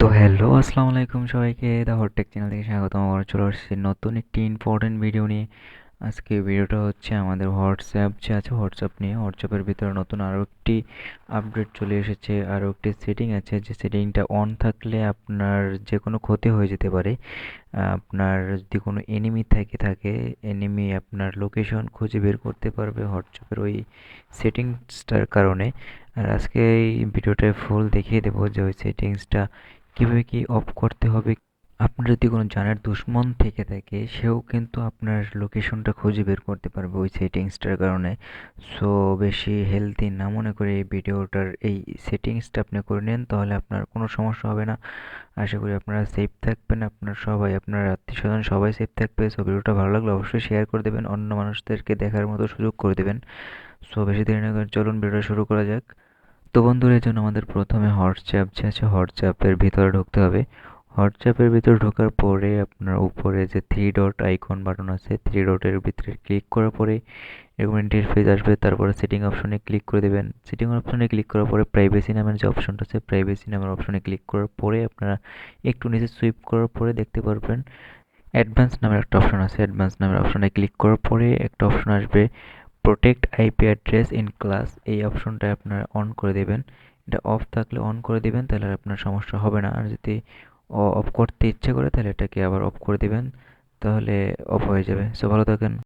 তো হ্যালো, আসসালামু আলাইকুম সবাইকে। দা হটটেক চ্যানেল থেকে স্বাগতম। আমরা চলে আসছি নতুন একটি ইম্পর্টেন্ট ভিডিও নিয়ে। আজকে ভিডিওটা হচ্ছে আমাদের হোয়াটসঅ্যাপ যে আছে, হোয়াটসঅ্যাপ নিয়ে। হোয়াটসঅ্যাপের ভিতরে নতুন আরও একটি আপডেট চলে এসেছে। আরও একটি সেটিং আছে, যে সেটিংটা অন থাকলে আপনার যে কোনো ক্ষতি হয়ে যেতে পারে। আপনার যদি কোনো এনিমি থাকে, এনিমি আপনার লোকেশন খুঁজে বের করতে পারবে হোয়াটসঅ্যাপের ওই সেটিংসটার কারণে। আর আজকে এই ভিডিওটায় ফুল দেখিয়ে দেবো যে ওই সেটিংসটা কীভাবে কি অফ করতে হবে। আপনার যদি কোনো জানার দুশ্মন থেকে থাকে, সেও কিন্তু আপনার লোকেশনটা খুঁজে বের করতে পারবে ওই সেটিংসটার কারণে। সো বেশি হেলদি না মনে করে এই ভিডিওটার এই সেটিংসটা আপনি করে নেন, তাহলে আপনার কোনো সমস্যা হবে না। আশা করি আপনারা সেফ থাকবেন, আপনার সবাই, আপনার আত্মীয় স্বজন সবাই সেফ থাকবে। সো ভিডিওটা ভালো লাগলে অবশ্যই শেয়ার করে দেবেন, অন্য মানুষদেরকে দেখার মতো সুযোগ করে দেবেন। সো বেশি দেরি না করে চলুন ভিডিওটা শুরু করা যাক। তো বন্ধুরা, এর জন্য আমাদের প্রথমে হোয়াটসঅ্যাপ যে আছে, হোয়াটসঅ্যাপের ভিতরে ঢুকতে হবে। হোয়াটসঅ্যাপের ভিতরে ঢোকার পরে আপনার উপরে যে থ্রি ডট আইকন বাটন আছে, থ্রি ডটের ভিতরে ক্লিক করার পরে এরকম ইন্টারফেস আসবে। তারপরে সেটিং অপশনে ক্লিক করে দেবেন। সেটিং অপশনে ক্লিক করার পরে প্রাইভেসি নামের যে অপশনটা আছে, প্রাইভেসি নামের অপশনে ক্লিক করার পরে আপনারা একটু নিচে সুইপ করার পরে দেখতে পারবেন অ্যাডভান্স নামের একটা অপশন আছে। অ্যাডভান্স নামের অপশনে ক্লিক করার পরে একটা অপশন আসবে protect IP address in class. এই অপশনটা আপনারা অন করে দেবেন। এটা অফ থাকলে অন করে দিবেন, তাহলে আর আপনার সমস্যা হবে না। আর যদি অফ করতে ইচ্ছে করে, তাহলে এটাকে আবার অফ করে দিবেন, তাহলে অফ হয়ে যাবে। সো ভালো থাকেন।